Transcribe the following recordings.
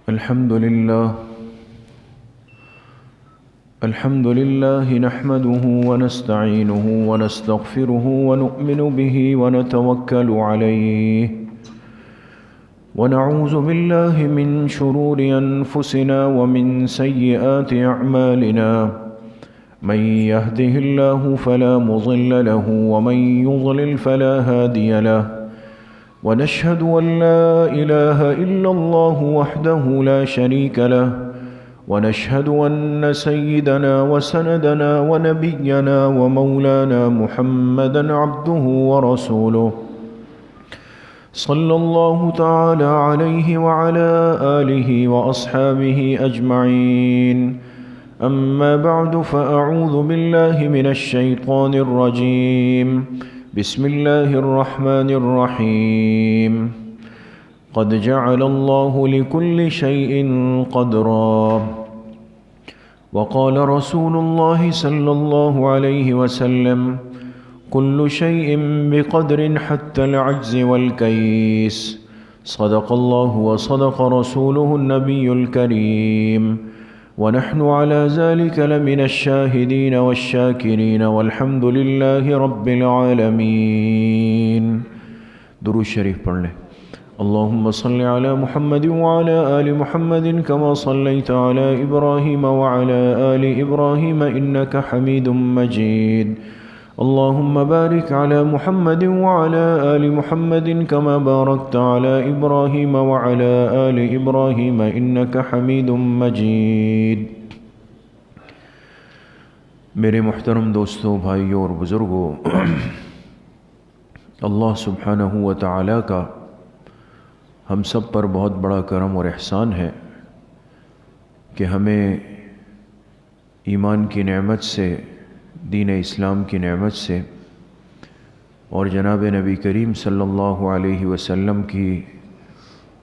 الحمد لله نحمده ونستعينه ونستغفره ونؤمن به ونتوكل عليه ونعوذ بالله من شرور أنفسنا ومن سيئات أعمالنا من يهده الله فلا مضل له ومن يضلل فلا هادي له ونشهد أن لا إله إلا الله وحده لا شريك له ونشهد أن سيدنا وسندنا ونبينا ومولانا محمدا عبده ورسوله صلى الله تعالى عليه وعلى آله وأصحابه أجمعين أما بعد فأعوذ بالله من الشيطان الرجيم بسم الله الرحمن الرحيم قد جعل الله لكل شيء قدرا وقال رسول الله صلى الله عليه وسلم كل شيء بقدر حتى العجز والكيس صدق الله وصدق رسوله النبي الكريم ونحن على ذلك لمن الشاهدين والشاكرين والحمد لله رب العالمين. درود شریف پڑھ لیں. اللهم صل على محمد وعلى آل محمد كما صليت على إبراهيم وعلى آل إبراهيم إنك حميد مجيد. اللهم بارك على محمد وعلى آل محمد كما باركت على إبراهيم وعلى آل إبراهيم إنك حميد مجيد. میرے محترم دوستوں، بھائیوں اور بزرگوں، اللہ سبحانہ و تعالیٰ کا ہم سب پر بہت بڑا کرم اور احسان ہے کہ ہمیں ایمان کی نعمت سے، دین اسلام کی نعمت سے اور جناب نبی کریم صلی اللہ علیہ وسلم کی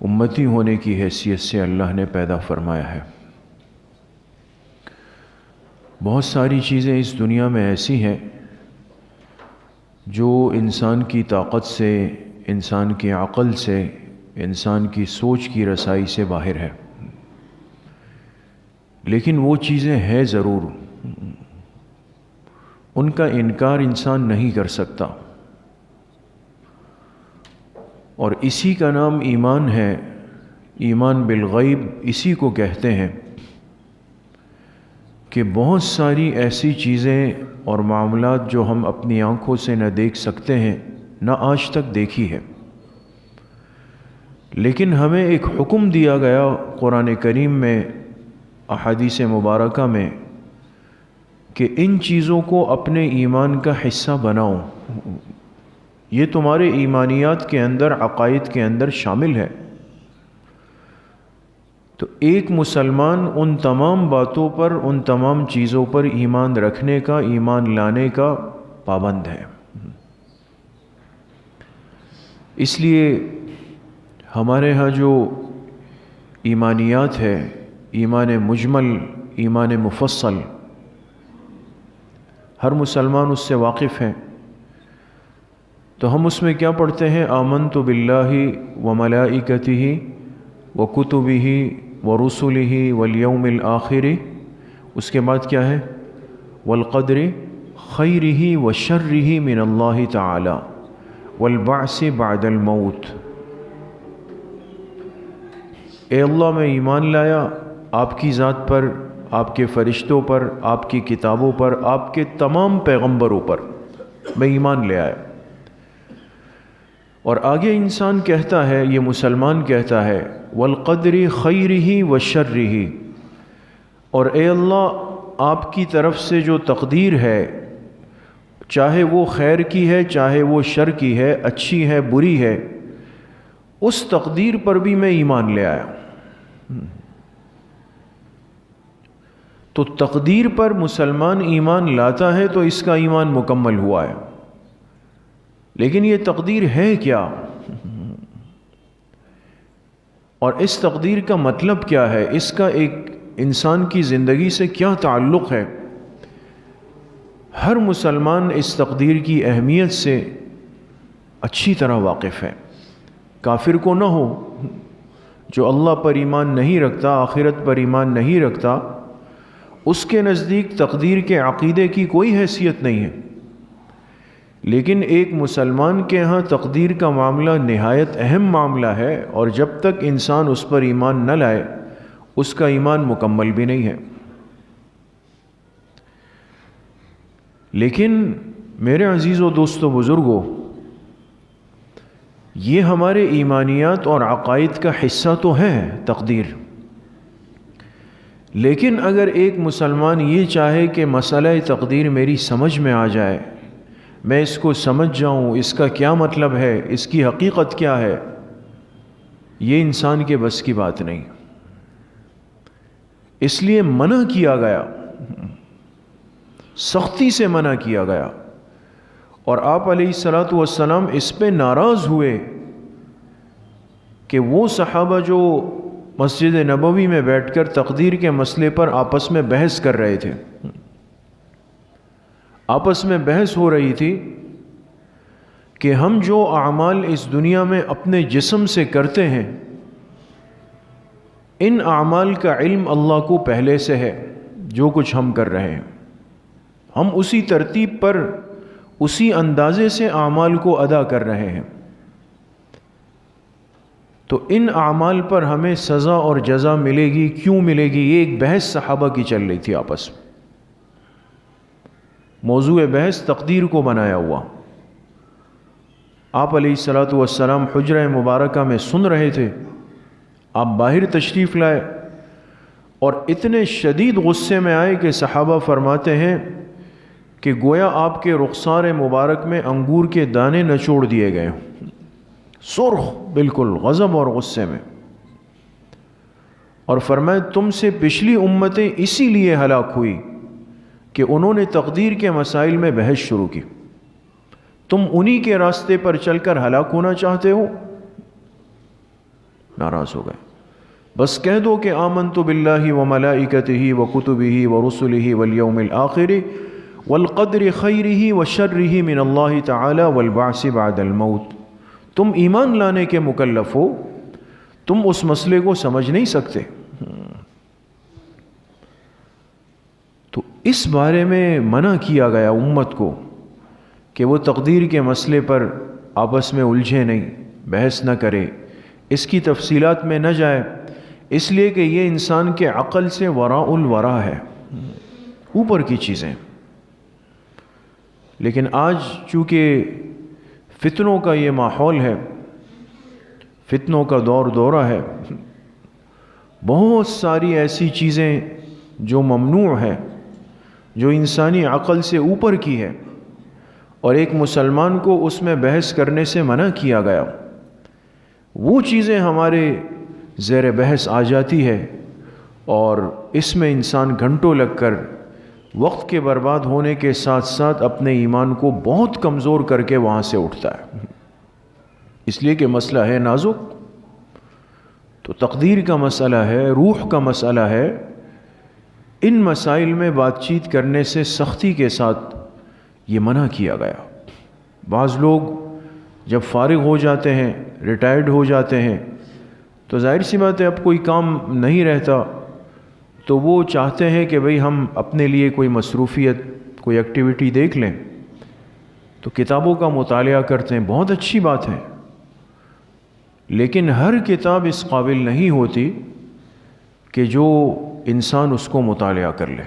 امتی ہونے کی حیثیت سے اللہ نے پیدا فرمایا ہے. بہت ساری چیزیں اس دنیا میں ایسی ہیں جو انسان کی طاقت سے، انسان کی عقل سے، انسان کی سوچ کی رسائی سے باہر ہے، لیکن وہ چیزیں ہیں ضرور، ان کا انکار انسان نہیں کر سکتا، اور اسی کا نام ایمان ہے. ایمان بالغیب اسی کو کہتے ہیں کہ بہت ساری ایسی چیزیں اور معاملات جو ہم اپنی آنکھوں سے نہ دیکھ سکتے ہیں، نہ آج تک دیکھی ہے، لیکن ہمیں ایک حکم دیا گیا قرآن کریم میں، احادیث مبارکہ میں، کہ ان چیزوں کو اپنے ایمان کا حصہ بناؤ، یہ تمہارے ایمانیات کے اندر، عقائد کے اندر شامل ہے. تو ایک مسلمان ان تمام باتوں پر، ان تمام چیزوں پر ایمان رکھنے کا، ایمان لانے کا پابند ہے. اس لیے ہمارے ہاں جو ایمانیات ہے، ایمان مجمل، ایمان مفصل، ہر مسلمان اس سے واقف ہیں. تو ہم اس میں کیا پڑھتے ہیں؟ آمنت باللہ وملائکتہ وکتبہ ورسلہ والیوم الآخر. اس کے بعد کیا ہے؟ والقدر خیرہ وشرہ من اللہ تعالی والبعث بعد الموت. اے اللہ، میں ایمان لایا آپ کی ذات پر، آپ کے فرشتوں پر، آپ کی کتابوں پر، آپ کے تمام پیغمبروں پر میں ایمان لے آیا. اور آگے انسان کہتا ہے، یہ مسلمان کہتا ہے، والقدر خیرہ وشرہ، اور اے اللہ، آپ کی طرف سے جو تقدیر ہے، چاہے وہ خیر کی ہے، چاہے وہ شر کی ہے، اچھی ہے، بری ہے، اس تقدیر پر بھی میں ایمان لے آیا. تو تقدیر پر مسلمان ایمان لاتا ہے تو اس کا ایمان مکمل ہوا ہے. لیکن یہ تقدیر ہے کیا؟ اور اس تقدیر کا مطلب کیا ہے؟ اس کا ایک انسان کی زندگی سے کیا تعلق ہے؟ ہر مسلمان اس تقدیر کی اہمیت سے اچھی طرح واقف ہے. کافر کو نہ ہو، جو اللہ پر ایمان نہیں رکھتا، آخرت پر ایمان نہیں رکھتا، اس کے نزدیک تقدیر کے عقیدے کی کوئی حیثیت نہیں ہے۔ لیکن ایک مسلمان کے ہاں تقدیر کا معاملہ نہایت اہم معاملہ ہے، اور جب تک انسان اس پر ایمان نہ لائے اس کا ایمان مکمل بھی نہیں ہے۔ لیکن میرے عزیز و دوستو بزرگوں، یہ ہمارے ایمانیات اور عقائد کا حصہ تو ہے تقدیر، لیکن اگر ایک مسلمان یہ چاہے کہ مسئلہ تقدیر میری سمجھ میں آ جائے، میں اس کو سمجھ جاؤں، اس کا کیا مطلب ہے، اس کی حقیقت کیا ہے، یہ انسان کے بس کی بات نہیں۔ اس لیے منع کیا گیا، سختی سے منع کیا گیا، اور آپ علیہ الصلاۃ والسلام اس پہ ناراض ہوئے کہ وہ صحابہ جو مسجد نبوی میں بیٹھ کر تقدیر کے مسئلے پر آپس میں بحث کر رہے تھے، آپس میں بحث ہو رہی تھی کہ ہم جو اعمال اس دنیا میں اپنے جسم سے کرتے ہیں، ان اعمال کا علم اللہ کو پہلے سے ہے، جو کچھ ہم کر رہے ہیں ہم اسی ترتیب پر، اسی اندازے سے اعمال کو ادا کر رہے ہیں، تو ان اعمال پر ہمیں سزا اور جزا ملے گی، کیوں ملے گی؟ یہ ایک بحث صحابہ کی چل رہی تھی آپس میں، موضوع بحث تقدیر کو بنایا ہوا۔ آپ علیہ الصلاۃ والسلام حجرہ مبارکہ میں سن رہے تھے، آپ باہر تشریف لائے اور اتنے شدید غصے میں آئے کہ صحابہ فرماتے ہیں کہ گویا آپ کے رخسار مبارک میں انگور کے دانے نچوڑ دیے گئے، سرخ بالکل غضب اور غصے میں، اور فرمائے تم سے پچھلی امتیں اسی لیے ہلاک ہوئی کہ انہوں نے تقدیر کے مسائل میں بحث شروع کی، تم انہی کے راستے پر چل کر ہلاک ہونا چاہتے ہو؟ ناراض ہو گئے۔ بس کہہ دو کہ آمنت باللہ وملائکتہ وکتبہ ورسلہ والیوم الآخر والقدر خیرہ وشرہ من اللہ تعالی والبعث بعد الموت۔ تم ایمان لانے کے مکلف ہو، تم اس مسئلے کو سمجھ نہیں سکتے۔ تو اس بارے میں منع کیا گیا امت کو کہ وہ تقدیر کے مسئلے پر آپس میں الجھے نہیں، بحث نہ کرے، اس کی تفصیلات میں نہ جائے، اس لیے کہ یہ انسان کے عقل سے وراء الورا ہے، اوپر کی چیزیں۔ لیکن آج چونکہ فتنوں کا یہ ماحول ہے، فتنوں کا دور دورہ ہے، بہت ساری ایسی چیزیں جو ممنوع ہے، جو انسانی عقل سے اوپر کی ہے، اور ایک مسلمان کو اس میں بحث کرنے سے منع کیا گیا، وہ چیزیں ہمارے زیر بحث آ جاتی ہے، اور اس میں انسان گھنٹوں لگ کر وقت کے برباد ہونے کے ساتھ ساتھ اپنے ایمان کو بہت کمزور کر کے وہاں سے اٹھتا ہے، اس لیے کہ مسئلہ ہے نازک۔ تو تقدیر کا مسئلہ ہے، روح کا مسئلہ ہے، ان مسائل میں بات چیت کرنے سے سختی کے ساتھ یہ منع کیا گیا۔ بعض لوگ جب فارغ ہو جاتے ہیں، ریٹائرڈ ہو جاتے ہیں، تو ظاہر سی بات ہے اب کوئی کام نہیں رہتا، تو وہ چاہتے ہیں کہ بھئی ہم اپنے لیے کوئی مصروفیت، کوئی ایکٹیویٹی دیکھ لیں، تو کتابوں کا مطالعہ کرتے ہیں، بہت اچھی بات ہے، لیکن ہر کتاب اس قابل نہیں ہوتی کہ جو انسان اس کو مطالعہ کر لے۔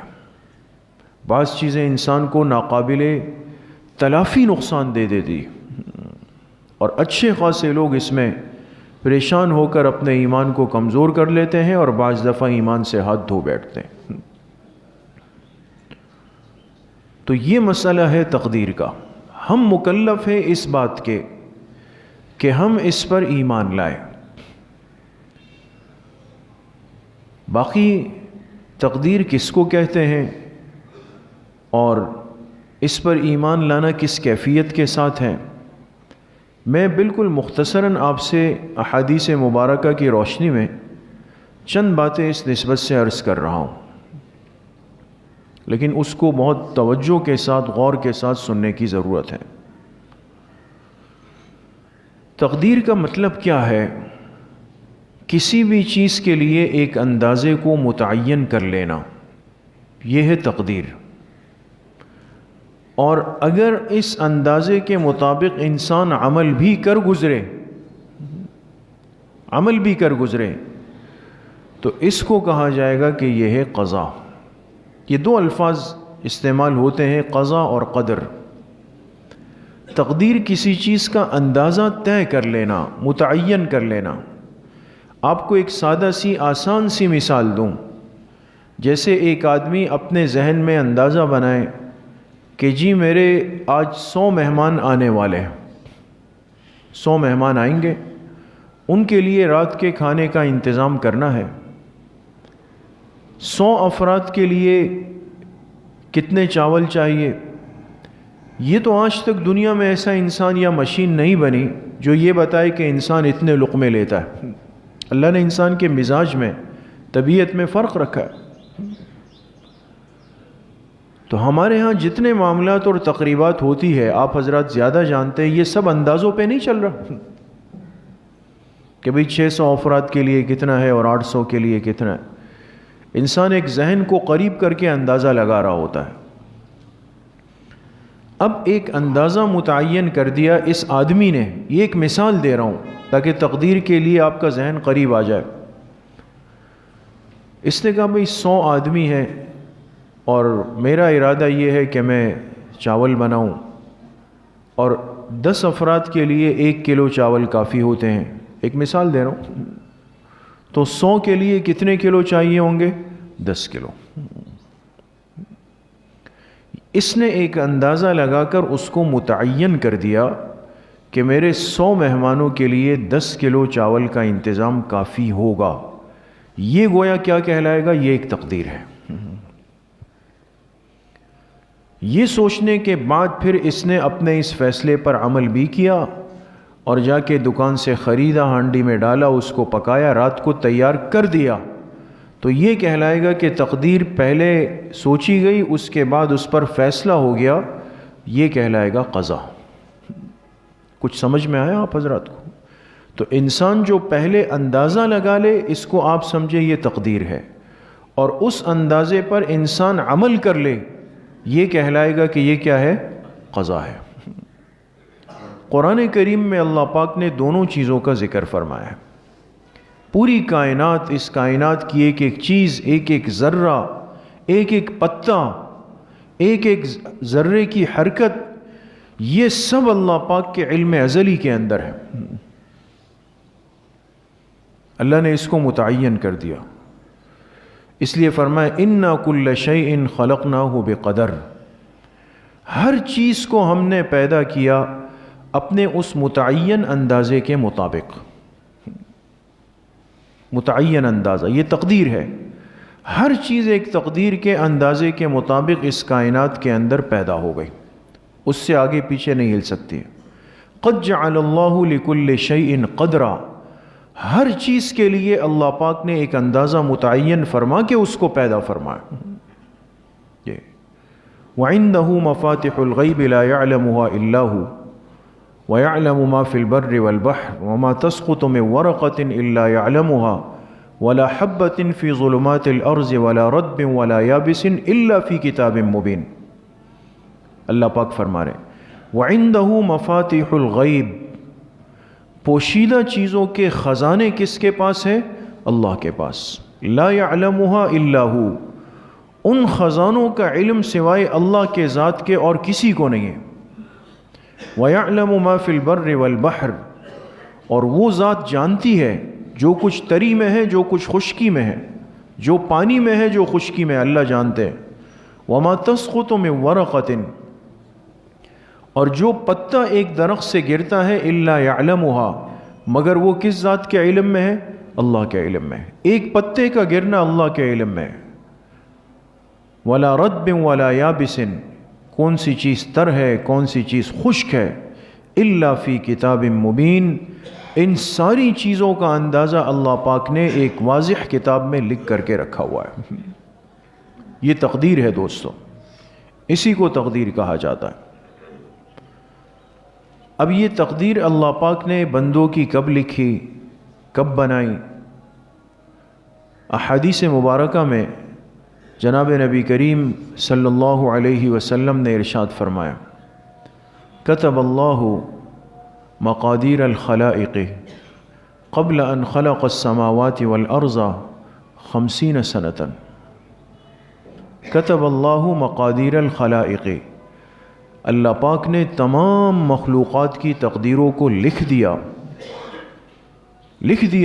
بعض چیزیں انسان کو ناقابل تلافی نقصان دے دیتی، اور اچھے خاصے لوگ اس میں پریشان ہو کر اپنے ایمان کو کمزور کر لیتے ہیں، اور بعض دفعہ ایمان سے ہاتھ دھو بیٹھتے ہیں۔ تو یہ مسئلہ ہے تقدیر کا، ہم مکلف ہیں اس بات کے کہ ہم اس پر ایمان لائیں۔ باقی تقدیر کس کو کہتے ہیں اور اس پر ایمان لانا کس کیفیت کے ساتھ ہے، میں بالکل مختصراً آپ سے احادیث مبارکہ کی روشنی میں چند باتیں اس نسبت سے عرض کر رہا ہوں، لیکن اس کو بہت توجہ کے ساتھ، غور کے ساتھ سننے کی ضرورت ہے۔ تقدیر کا مطلب کیا ہے؟ کسی بھی چیز کے لیے ایک اندازے کو متعین کر لینا، یہ ہے تقدیر۔ اور اگر اس اندازے کے مطابق انسان عمل بھی کر گزرے تو اس کو کہا جائے گا کہ یہ ہے قضا۔ یہ دو الفاظ استعمال ہوتے ہیں، قضا اور قدر۔ تقدیر کسی چیز کا اندازہ طے کر لینا، متعین کر لینا۔ آپ کو ایک سادہ سی آسان سی مثال دوں، جیسے ایک آدمی اپنے ذہن میں اندازہ بنائے کہ جی میرے آج 100 مہمان آنے والے ہیں، 100 مہمان آئیں گے، ان کے لیے رات کے کھانے کا انتظام کرنا ہے۔ 100 افراد کے لیے کتنے چاول چاہیے؟ یہ تو آج تک دنیا میں ایسا انسان یا مشین نہیں بنی جو یہ بتائے کہ انسان اتنے لقمے لیتا ہے۔ اللہ نے انسان کے مزاج میں، طبیعت میں فرق رکھا ہے۔ تو ہمارے ہاں جتنے معاملات اور تقریبات ہوتی ہے، آپ حضرات زیادہ جانتے ہیں، یہ سب اندازوں پہ نہیں چل رہا کہ بھئی 600 افراد کے لیے کتنا ہے اور 800 کے لیے کتنا ہے۔ انسان ایک ذہن کو قریب کر کے اندازہ لگا رہا ہوتا ہے۔ اب ایک اندازہ متعین کر دیا اس آدمی نے، یہ ایک مثال دے رہا ہوں تاکہ تقدیر کے لیے آپ کا ذہن قریب آ جائے۔ اس نے کہا بھئی 100 آدمی ہے اور میرا ارادہ یہ ہے کہ میں چاول بناؤں، اور 10 افراد کے لیے 1 کلو چاول کافی ہوتے ہیں، ایک مثال دے رہا ہوں۔ تو 100 کے لیے کتنے کلو چاہیے ہوں گے؟ 10 کلو۔ اس نے ایک اندازہ لگا کر اس کو متعین کر دیا کہ میرے 100 مہمانوں کے لیے 10 کلو چاول کا انتظام کافی ہوگا۔ یہ گویا کیا کہلائے گا؟ یہ ایک تقدیر ہے۔ یہ سوچنے کے بعد پھر اس نے اپنے اس فیصلے پر عمل بھی کیا اور جا کے دکان سے خریدا، ہانڈی میں ڈالا، اس کو پکایا، رات کو تیار کر دیا، تو یہ کہلائے گا کہ تقدیر پہلے سوچی گئی، اس کے بعد اس پر فیصلہ ہو گیا، یہ کہلائے گا قضا۔ کچھ سمجھ میں آیا آپ حضرات کو؟ تو انسان جو پہلے اندازہ لگا لے، اس کو آپ سمجھے یہ تقدیر ہے، اور اس اندازے پر انسان عمل کر لے، یہ کہلائے گا کہ یہ کیا ہے؟ قضا ہے۔ قرآن کریم میں اللہ پاک نے دونوں چیزوں کا ذکر فرمایا ہے۔ پوری کائنات، اس کائنات کی ایک ایک چیز، ایک ایک ذرہ، ایک ایک پتا، ایک ایک ذرے کی حرکت، یہ سب اللہ پاک کے علم ازلی کے اندر ہے۔ اللہ نے اس کو متعین کر دیا، اس لیے فرمایا اِنَّا كُلَّ شَيْءٍ خَلَقْنَاهُ بِقَدَرٍ، ہر چیز کو ہم نے پیدا کیا اپنے اس متعین اندازے کے مطابق۔ متعین اندازہ، یہ تقدیر ہے۔ ہر چیز ایک تقدیر کے اندازے کے مطابق اس کائنات کے اندر پیدا ہو گئی، اس سے آگے پیچھے نہیں ہل سکتی۔ قَدْ جَعَلَ اللَّهُ لِكُلِّ شَيْءٍ قَدْرًا، ہر چیز کے لیے اللہ پاک نے ایک اندازہ متعین فرما کے اس کو پیدا فرمایا۔ وَعِندَهُ مَفَاتِحُ الْغَيْبِ لَا يَعْلَمُهَا إِلَّا هُوَ وَيَعْلَمُ مَا فِي الْبَرِّ وَالْبَحْرِ وَمَا تَسْقُطُ مِنْ وَرَقَةٍ إِلَّا يَعْلَمُهَا وَلَا حَبَّةٍ فِي ظُلُمَاتِ الْأَرْضِ وَلَا رَطْبٍ وَلَا يَابِسٍ إِلَّا فِي كِتَابٍ مُبِينٍ۔ اللہ پاک فرما رہے وَعِندَهُ مَفَاتِحُ الْغَيْبِ، پوشیدہ چیزوں کے خزانے کس کے پاس ہے؟ اللہ کے پاس۔ لا يعلمها الا هو، ان خزانوں کا علم سوائے اللہ کے ذات کے اور کسی کو نہیں ہے۔ وَيَعْلَمُ مَا فِي الْبَرِّ وَالْبَحْرِ، اور وہ ذات جانتی ہے جو کچھ تری میں ہے، جو کچھ خشکی میں ہے، جو پانی میں ہے، جو خشکی میں، اللہ جانتے ہیں۔ وَمَا تَسْقُطُ مِنْ وَرَقَةٍ، اور جو پتا ایک درخت سے گرتا ہے، الا يعلمها، مگر وہ کس ذات کے علم میں ہے؟ اللہ کے علم میں۔ ایک پتے کا گرنا اللہ کے علم میں۔ ولا رطب ولا یابس، کون سی چیز تر ہے، کون سی چیز خشک ہے، الا فی کتاب مبین، ان ساری چیزوں کا اندازہ اللہ پاک نے ایک واضح کتاب میں لکھ کر کے رکھا ہوا ہے۔ یہ تقدیر ہے دوستو، اسی کو تقدیر کہا جاتا ہے۔ اب یہ تقدیر اللہ پاک نے بندوں کی کب لکھی، کب بنائی، احادیث مبارکہ میں جناب نبی کریم صلی اللہ علیہ وسلم نے ارشاد فرمایا، کتب اللہ مقادیر الخلائق قبل ان خلق السماوات والارض 50 سنة۔ کتب اللہ مقادیر الخلائق، اللہ پاک نے تمام مخلوقات کی تقدیروں کو لکھ دیا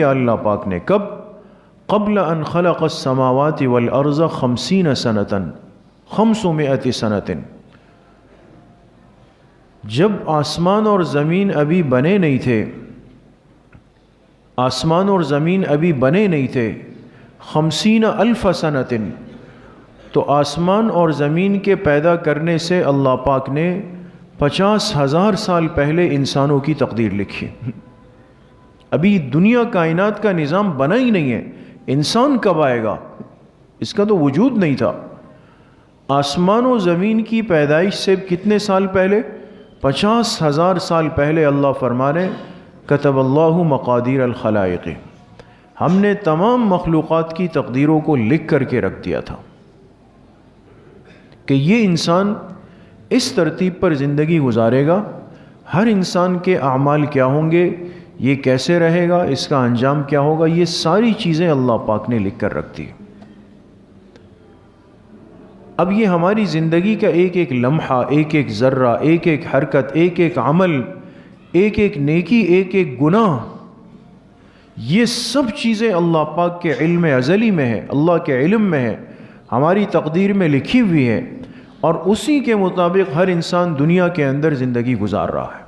اللہ پاک نے۔ کب؟ قبل ان خلق السماوات والارض 50 سنة، 500 سنة، جب آسمان اور زمین ابھی بنے نہیں تھے، آسمان اور زمین ابھی بنے نہیں تھے، 50,000 سنة، تو آسمان اور زمین کے پیدا کرنے سے اللہ پاک نے 50,000 سال پہلے انسانوں کی تقدیر لکھی۔ ابھی دنیا کائنات کا نظام بنا ہی نہیں ہے، انسان کب آئے گا؟ اس کا تو وجود نہیں تھا۔ آسمان و زمین کی پیدائش سے کتنے سال پہلے؟ 50,000 سال پہلے اللہ فرما رہے کتب اللہ مقادیر الخلائق، ہم نے تمام مخلوقات کی تقدیروں کو لکھ کر کے رکھ دیا تھا کہ یہ انسان اس ترتیب پر زندگی گزارے گا، ہر انسان کے اعمال کیا ہوں گے، یہ کیسے رہے گا، اس کا انجام کیا ہوگا، یہ ساری چیزیں اللہ پاک نے لکھ کر رکھ دی۔ اب یہ ہماری زندگی کا ایک ایک لمحہ، ایک ایک ذرہ، ایک ایک حرکت، ایک ایک عمل، ایک ایک نیکی، ایک ایک گناہ، یہ سب چیزیں اللہ پاک کے علم ازلی میں ہے، اللہ کے علم میں ہے، ہماری تقدیر میں لکھی ہوئی ہے، اور اسی کے مطابق ہر انسان دنیا کے اندر زندگی گزار رہا ہے۔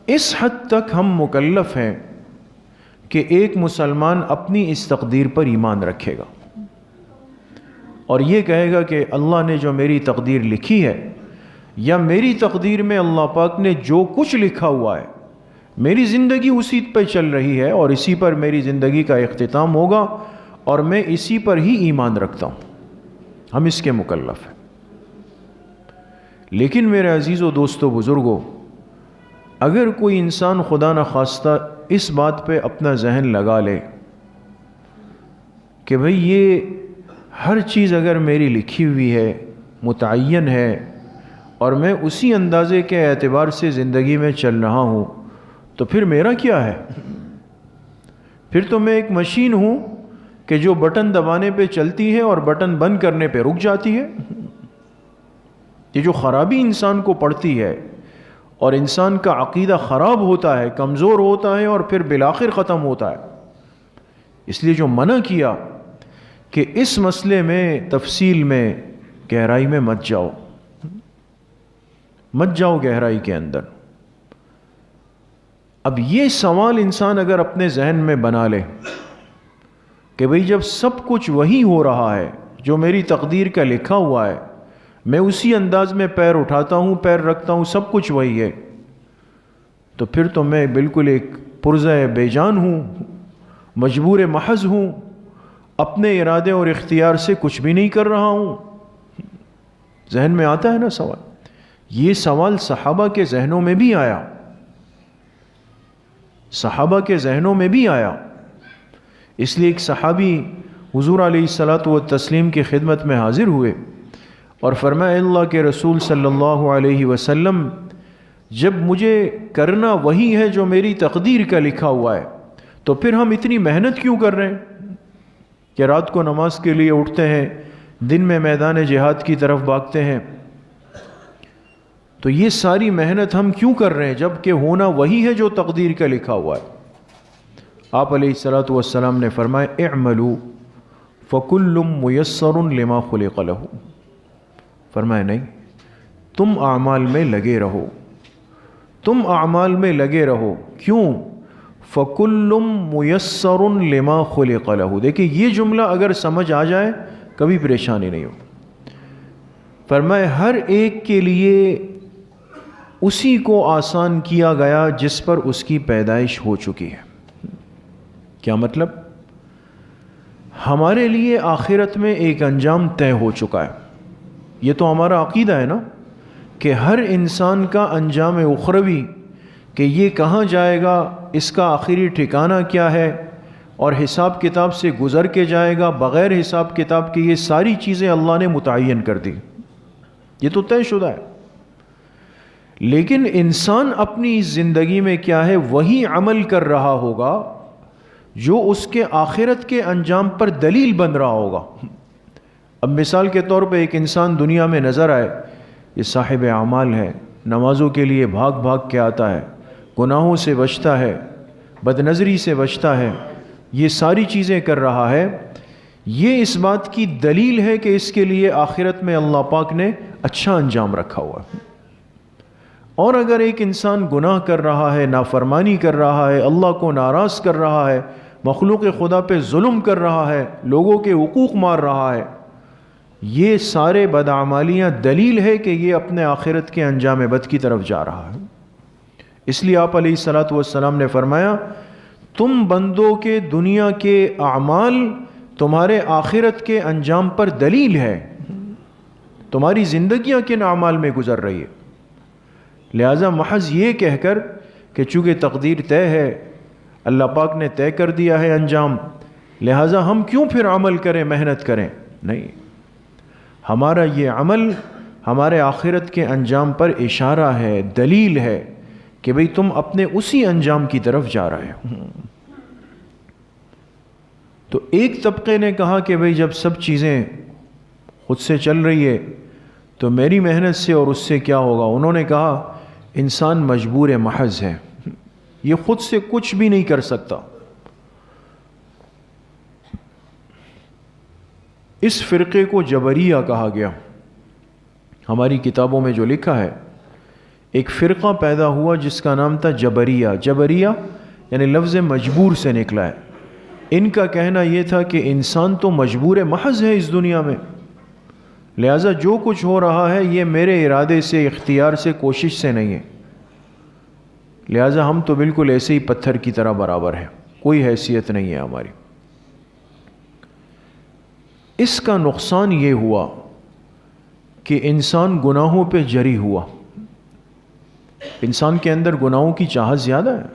اس حد تک ہم مکلف ہیں کہ ایک مسلمان اپنی اس تقدیر پر ایمان رکھے گا اور یہ کہے گا کہ اللہ نے جو میری تقدیر لکھی ہے، یا میری تقدیر میں اللہ پاک نے جو کچھ لکھا ہوا ہے، میری زندگی اسی پہ چل رہی ہے اور اسی پر میری زندگی کا اختتام ہوگا، اور میں اسی پر ہی ایمان رکھتا ہوں۔ ہم اس کے مکلف ہیں۔ لیکن میرے عزیز و دوستو بزرگوں، اگر کوئی انسان خدا نخواستہ اس بات پہ اپنا ذہن لگا لے کہ بھئی یہ ہر چیز اگر میری لکھی ہوئی ہے، متعین ہے، اور میں اسی اندازے کے اعتبار سے زندگی میں چل رہا ہوں، تو پھر میرا کیا ہے؟ پھر تو میں ایک مشین ہوں کہ جو بٹن دبانے پہ چلتی ہے اور بٹن بند کرنے پہ رک جاتی ہے۔ یہ جو خرابی انسان کو پڑتی ہے اور انسان کا عقیدہ خراب ہوتا ہے، کمزور ہوتا ہے، اور پھر بالآخر ختم ہوتا ہے۔ اس لیے جو منع کیا کہ اس مسئلے میں تفصیل میں گہرائی میں مت جاؤ گہرائی کے اندر۔ اب یہ سوال انسان اگر اپنے ذہن میں بنا لے کہ بھئی جب سب کچھ وہی ہو رہا ہے جو میری تقدیر کا لکھا ہوا ہے، میں اسی انداز میں پیر اٹھاتا ہوں، پیر رکھتا ہوں، سب کچھ وہی ہے، تو پھر تو میں بالکل ایک پرزہ بے جان ہوں، مجبور محض ہوں، اپنے ارادے اور اختیار سے کچھ بھی نہیں کر رہا ہوں۔ ذہن میں آتا ہے نا سوال؟ یہ سوال صحابہ کے ذہنوں میں بھی آیا، صحابہ کے ذہنوں میں بھی آیا۔ اس لیے ایک صحابی حضور علیہ الصلاۃ والتسلیم کی خدمت میں حاضر ہوئے اور فرمایا، اللہ کے رسول صلی اللہ علیہ وسلم، جب مجھے کرنا وہی ہے جو میری تقدیر کا لکھا ہوا ہے، تو پھر ہم اتنی محنت کیوں کر رہے ہیں کہ رات کو نماز کے لیے اٹھتے ہیں، دن میں میدان جہاد کی طرف بھاگتے ہیں؟ تو یہ ساری محنت ہم کیوں کر رہے ہیں جب کہ ہونا وہی ہے جو تقدیر کا لکھا ہوا ہے؟ آپ علیہ الصلاۃ والسلام نے فرمایا، اعملوا فکل میسر لما خلق لہ۔ فرمایا نہیں، تم اعمال میں لگے رہو، تم اعمال میں لگے رہو۔ کیوں؟ فکل میسر لما خلق لہ۔ دیکھیں یہ جملہ اگر سمجھ آ جائے کبھی پریشانی نہیں ہو۔ فرمایا ہر ایک کے لیے اسی کو آسان کیا گیا جس پر اس کی پیدائش ہو چکی ہے۔ کیا مطلب؟ ہمارے لیے آخرت میں ایک انجام طے ہو چکا ہے۔ یہ تو ہمارا عقیدہ ہے نا کہ ہر انسان کا انجام اخروی، کہ یہ کہاں جائے گا، اس کا آخری ٹھکانہ کیا ہے، اور حساب کتاب سے گزر کے جائے گا بغیر حساب کتاب کے، یہ ساری چیزیں اللہ نے متعین کر دی، یہ تو طے شدہ ہے۔ لیکن انسان اپنی زندگی میں کیا ہے، وہی عمل کر رہا ہوگا جو اس کے آخرت کے انجام پر دلیل بن رہا ہوگا۔ اب مثال کے طور پہ ایک انسان دنیا میں نظر آئے، یہ صاحب اعمال ہے، نمازوں کے لیے بھاگ بھاگ کے آتا ہے، گناہوں سے بچتا ہے، بد نظری سے بچتا ہے، یہ ساری چیزیں کر رہا ہے، یہ اس بات کی دلیل ہے کہ اس کے لیے آخرت میں اللہ پاک نے اچھا انجام رکھا ہوا ہے۔ اور اگر ایک انسان گناہ کر رہا ہے، نافرمانی کر رہا ہے، اللہ کو ناراض کر رہا ہے، مخلوق خدا پہ ظلم کر رہا ہے، لوگوں کے حقوق مار رہا ہے، یہ سارے بدعمالیاں دلیل ہے کہ یہ اپنے آخرت کے انجام بد کی طرف جا رہا ہے۔ اس لیے آپ علیہ الصلاۃ والسلام نے فرمایا، تم بندوں کے دنیا کے اعمال تمہارے آخرت کے انجام پر دلیل ہے، تمہاری زندگیاں کن اعمال میں گزر رہی ہے۔ لہٰذا محض یہ کہہ کر کہ چونکہ تقدیر طے ہے، اللہ پاک نے طے کر دیا ہے انجام، لہٰذا ہم کیوں پھر عمل کریں، محنت کریں، نہیں، ہمارا یہ عمل ہمارے آخرت کے انجام پر اشارہ ہے، دلیل ہے کہ بھئی تم اپنے اسی انجام کی طرف جا رہے ہو۔ تو ایک طبقے نے کہا کہ بھئی جب سب چیزیں خود سے چل رہی ہے تو میری محنت سے اور اس سے کیا ہوگا؟ انہوں نے کہا انسان مجبور محض ہے، یہ خود سے کچھ بھی نہیں کر سکتا۔ اس فرقے کو جبریہ کہا گیا۔ ہماری کتابوں میں جو لکھا ہے، ایک فرقہ پیدا ہوا جس کا نام تھا جبریہ۔ جبریہ یعنی لفظ مجبور سے نکلا ہے۔ ان کا کہنا یہ تھا کہ انسان تو مجبور محض ہے اس دنیا میں، لہٰذا جو کچھ ہو رہا ہے یہ میرے ارادے سے، اختیار سے، کوشش سے نہیں ہے، لہٰذا ہم تو بالکل ایسے ہی پتھر کی طرح برابر ہیں، کوئی حیثیت نہیں ہے ہماری۔ اس کا نقصان یہ ہوا کہ انسان گناہوں پہ جری ہوا، انسان کے اندر گناہوں کی چاہت زیادہ ہے،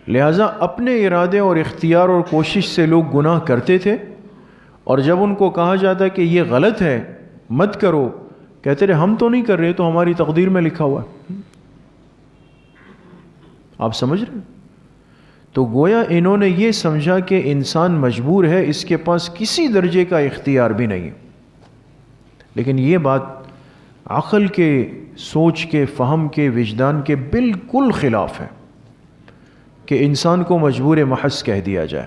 لہٰذا اپنے ارادے اور اختیار اور کوشش سے لوگ گناہ کرتے تھے، اور جب ان کو کہا جاتا کہ یہ غلط ہے مت کرو، کہتے رہے ہم تو نہیں کر رہے، تو ہماری تقدیر میں لکھا ہوا ہے۔ آپ سمجھ رہے ہیں؟ تو گویا انہوں نے یہ سمجھا کہ انسان مجبور ہے، اس کے پاس کسی درجے کا اختیار بھی نہیں ہے۔ لیکن یہ بات عقل کے، سوچ کے، فہم کے، وجدان کے بالکل خلاف ہے کہ انسان کو مجبور محض کہہ دیا جائے،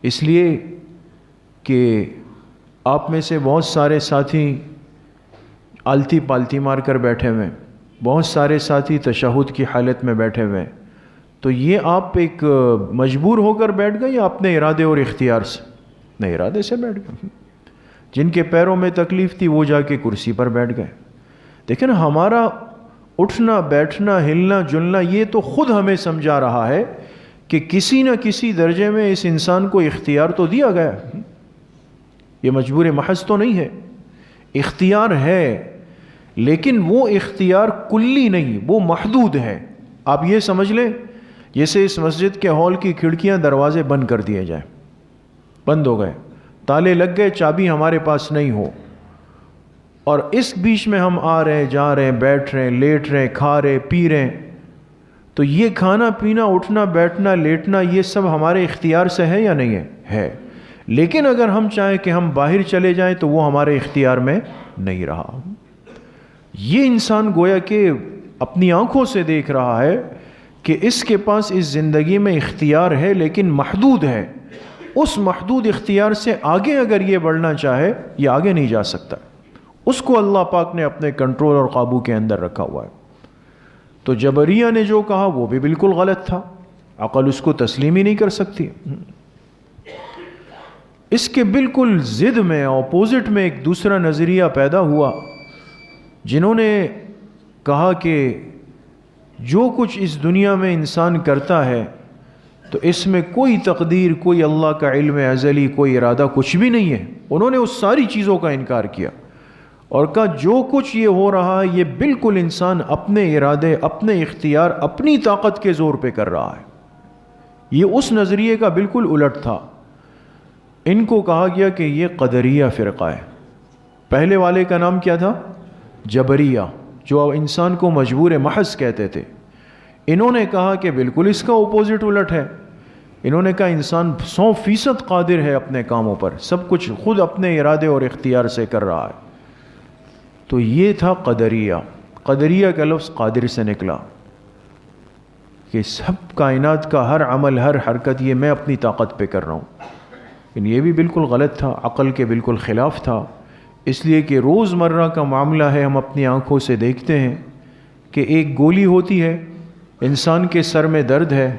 اس لیے کہ آپ میں سے بہت سارے ساتھی آلتی پالتی مار کر بیٹھے ہوئے، بہت سارے ساتھی تشہد کی حالت میں بیٹھے ہوئے، تو یہ آپ ایک مجبور ہو کر بیٹھ گئے یا اپنے ارادے اور اختیار سے؟ نہیں، ارادے سے بیٹھ گئے۔ جن کے پیروں میں تکلیف تھی وہ جا کے کرسی پر بیٹھ گئے۔ دیکھیں نا، ہمارا اٹھنا بیٹھنا ہلنا جلنا یہ تو خود ہمیں سمجھا رہا ہے کہ کسی نہ کسی درجے میں اس انسان کو اختیار تو دیا گیا، یہ مجبور محض تو نہیں ہے، اختیار ہے، لیکن وہ اختیار کلی نہیں، وہ محدود ہے۔ آپ یہ سمجھ لیں جیسے اس مسجد کے ہال کی کھڑکیاں دروازے بند کر دیے جائیں، بند ہو گئے، تالے لگ گئے، چابی ہمارے پاس نہیں ہو، اور اس بیچ میں ہم آ رہے ہیں، جا رہے ہیں، بیٹھ رہے ہیں، لیٹ رہے ہیں، کھا رہے پی رہے ہیں، تو یہ کھانا پینا، اٹھنا بیٹھنا لیٹنا یہ سب ہمارے اختیار سے ہے یا نہیں ہے؟ ہے۔ لیکن اگر ہم چاہیں کہ ہم باہر چلے جائیں تو وہ ہمارے اختیار میں نہیں رہا۔ یہ انسان گویا کہ اپنی آنکھوں سے دیکھ رہا ہے کہ اس کے پاس اس زندگی میں اختیار ہے لیکن محدود ہے، اس محدود اختیار سے آگے اگر یہ بڑھنا چاہے یہ آگے نہیں جا سکتا، اس کو اللہ پاک نے اپنے کنٹرول اور قابو کے اندر رکھا ہوا ہے۔ تو جبریہ نے جو کہا وہ بھی بالکل غلط تھا، عقل اس کو تسلیم ہی نہیں کر سکتی۔ اس کے بالکل ضد میں، اپوزٹ میں ایک دوسرا نظریہ پیدا ہوا، جنہوں نے کہا کہ جو کچھ اس دنیا میں انسان کرتا ہے تو اس میں کوئی تقدیر، کوئی اللہ کا علم ازلی، کوئی ارادہ کچھ بھی نہیں ہے۔ انہوں نے اس ساری چیزوں کا انکار کیا اور کہا جو کچھ یہ ہو رہا ہے یہ بالکل انسان اپنے ارادے، اپنے اختیار، اپنی طاقت کے زور پہ کر رہا ہے، یہ اس نظریے کا بالکل الٹ تھا. ان کو کہا گیا کہ یہ قدریہ فرقہ ہے. پہلے والے کا نام کیا تھا؟ جبریہ، جو انسان کو مجبور محض کہتے تھے. انہوں نے کہا کہ بالکل اس کا اپوزٹ الٹ ہے. انہوں نے کہا انسان 100% قادر ہے اپنے کاموں پر، سب کچھ خود اپنے ارادے اور اختیار سے کر رہا ہے. تو یہ تھا قدریہ. قدریہ کا لفظ قادر سے نکلا کہ سب کائنات کا ہر عمل، ہر حرکت یہ میں اپنی طاقت پہ کر رہا ہوں. لیکن یہ بھی بالکل غلط تھا، عقل کے بالکل خلاف تھا. اس لیے کہ روز مرہ کا معاملہ ہے، ہم اپنی آنکھوں سے دیکھتے ہیں کہ ایک گولی ہوتی ہے، انسان کے سر میں درد ہے،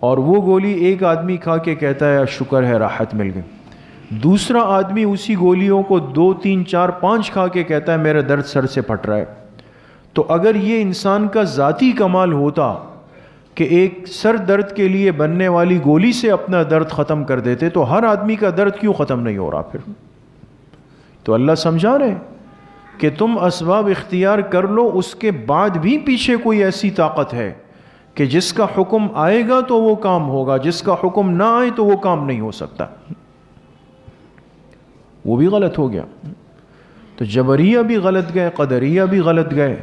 اور وہ گولی ایک آدمی کھا کے کہتا ہے شکر ہے راحت مل گئی. دوسرا آدمی اسی گولیوں کو 2 3 4 5 کھا کے کہتا ہے میرا درد سر سے پھٹ رہا ہے. تو اگر یہ انسان کا ذاتی کمال ہوتا کہ ایک سر درد کے لیے بننے والی گولی سے اپنا درد ختم کر دیتے تو ہر آدمی کا درد کیوں ختم نہیں ہو رہا پھر؟ تو اللہ سمجھا رہے کہ تم اسباب اختیار کر لو، اس کے بعد بھی پیچھے کوئی ایسی طاقت ہے کہ جس کا حکم آئے گا تو وہ کام ہوگا، جس کا حکم نہ آئے تو وہ کام نہیں ہو سکتا. وہ بھی غلط ہو گیا. تو جبریہ بھی غلط گئے، قدریہ بھی غلط گئے،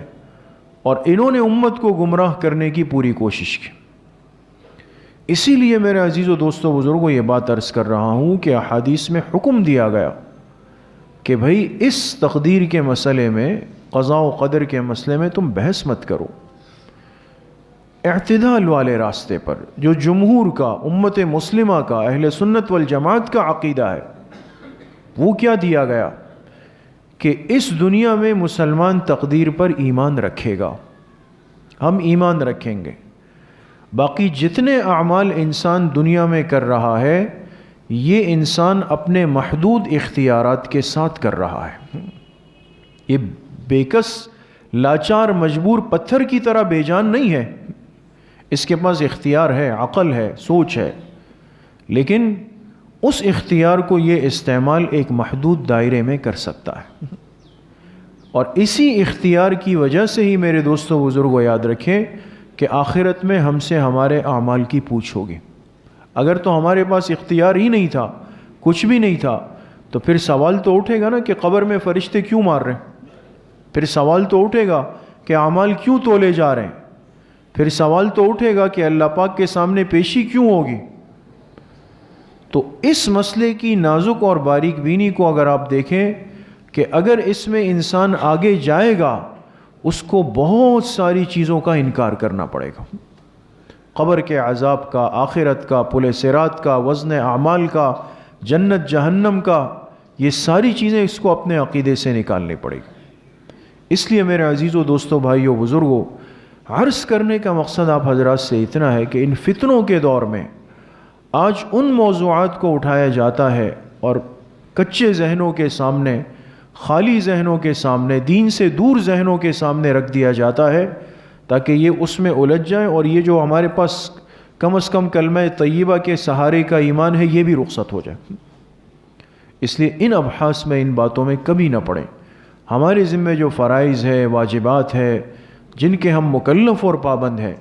اور انہوں نے امت کو گمراہ کرنے کی پوری کوشش کی. اسی لیے میرے عزیز و دوستو بزرگوں یہ بات عرض کر رہا ہوں کہ احادیث میں حکم دیا گیا کہ بھئی اس تقدیر کے مسئلے میں، قضاء و قدر کے مسئلے میں تم بحث مت کرو. اعتدال والے راستے پر جو جمہور کا، امت مسلمہ کا، اہل سنت والجماعت کا عقیدہ ہے، وہ کیا دیا گیا کہ اس دنیا میں مسلمان تقدیر پر ایمان رکھے گا، ہم ایمان رکھیں گے. باقی جتنے اعمال انسان دنیا میں کر رہا ہے یہ انسان اپنے محدود اختیارات کے ساتھ کر رہا ہے. یہ بےکس، لاچار، مجبور پتھر کی طرح بے جان نہیں ہے. اس کے پاس اختیار ہے، عقل ہے، سوچ ہے، لیکن اس اختیار کو یہ استعمال ایک محدود دائرے میں کر سکتا ہے. اور اسی اختیار کی وجہ سے ہی میرے دوستو بزرگوں یاد رکھیں کہ آخرت میں ہم سے ہمارے اعمال کی پوچھ ہوگی. اگر تو ہمارے پاس اختیار ہی نہیں تھا، کچھ بھی نہیں تھا، تو پھر سوال تو اٹھے گا نا کہ قبر میں فرشتے کیوں مار رہے ہیں؟ پھر سوال تو اٹھے گا کہ اعمال کیوں تولے جا رہے ہیں؟ پھر سوال تو اٹھے گا کہ اللہ پاک کے سامنے پیشی کیوں ہوگی؟ تو اس مسئلے کی نازک اور باریک بینی کو اگر آپ دیکھیں کہ اگر اس میں انسان آگے جائے گا اس کو بہت ساری چیزوں کا انکار کرنا پڑے گا. قبر کے عذاب کا، آخرت کا، پل صراط کا، وزن اعمال کا، جنت جہنم کا، یہ ساری چیزیں اس کو اپنے عقیدے سے نکالنی پڑے گی. اس لیے میرے عزیزوں، دوستوں، بھائیوں، بزرگوں، عرض کرنے کا مقصد آپ حضرات سے اتنا ہے کہ ان فتنوں کے دور میں آج ان موضوعات کو اٹھایا جاتا ہے اور کچے ذہنوں کے سامنے، خالی ذہنوں کے سامنے، دین سے دور ذہنوں کے سامنے رکھ دیا جاتا ہے تاکہ یہ اس میں الجھ جائیں اور یہ جو ہمارے پاس کم از کم کلمہ طیبہ کے سہارے کا ایمان ہے یہ بھی رخصت ہو جائے. اس لیے ان ابحاث میں، ان باتوں میں کبھی نہ پڑیں. ہمارے ذمہ جو فرائض ہے، واجبات ہے، جن کے ہم مکلف اور پابند ہیں،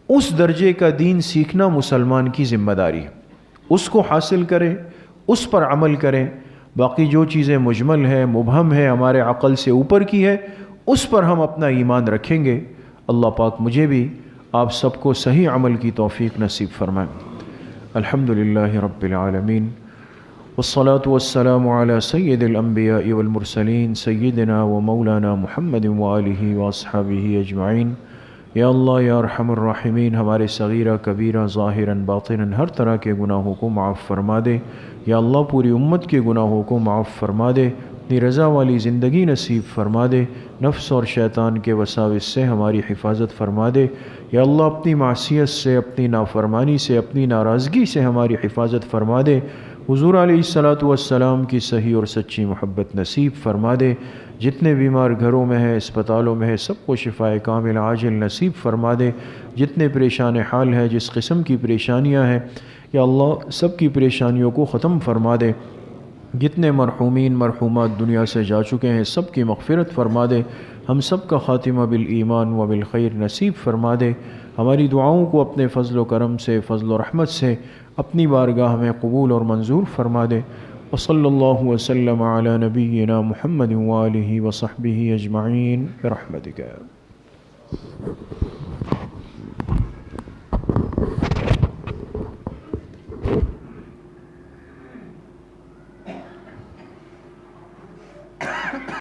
اس درجے کا دین سیکھنا مسلمان کی ذمہ داری ہے. اس کو حاصل کریں، اس پر عمل کریں. باقی جو چیزیں مجمل ہے، مبہم ہے، ہمارے عقل سے اوپر کی ہے، اس پر ہم اپنا ایمان رکھیں گے. اللہ پاک مجھے بھی آپ سب کو صحیح عمل کی توفیق نصیب فرمائے. الحمدللہ رب العالمین، والصلاة والسلام على سید الانبیاء والمرسلین سیدنا و مولانا محمد وآلہ واصحابہ اجمعین. یا اللہ یا ارحم الراحمین، ہمارے صغیرہ کبیرہ، ظاہراً باطناً ہر طرح کے گناہوں کو معاف فرما دے. یا اللہ پوری امت کے گناہوں کو معاف فرما دے، اپنی رضا والی زندگی نصیب فرما دے. نفس اور شیطان کے وساوس سے ہماری حفاظت فرما دے. یا اللہ اپنی معصیت سے، اپنی نافرمانی سے، اپنی ناراضگی سے ہماری حفاظت فرما دے. حضور علیہ الصلاۃ والسلام کی صحیح اور سچی محبت نصیب فرما دے. جتنے بیمار گھروں میں ہیں، اسپتالوں میں ہیں، سب کو شفائے کامل عاجل نصیب فرما دے. جتنے پریشان حال ہیں، جس قسم کی پریشانیاں ہیں، یا اللہ سب کی پریشانیوں کو ختم فرما دے. جتنے مرحومین مرحومات دنیا سے جا چکے ہیں، سب کی مغفرت فرما دے. ہم سب کا خاتمہ بالایمان و بالخیر نصیب فرما دے. ہماری دعاؤں کو اپنے فضل و کرم سے، فضل و رحمت سے اپنی بارگاہ میں قبول اور منظور فرما دے۔ وصلی اللہ وسلم علی نبینا محمد وآلہ وصحبہ اجمعین برحمتک۔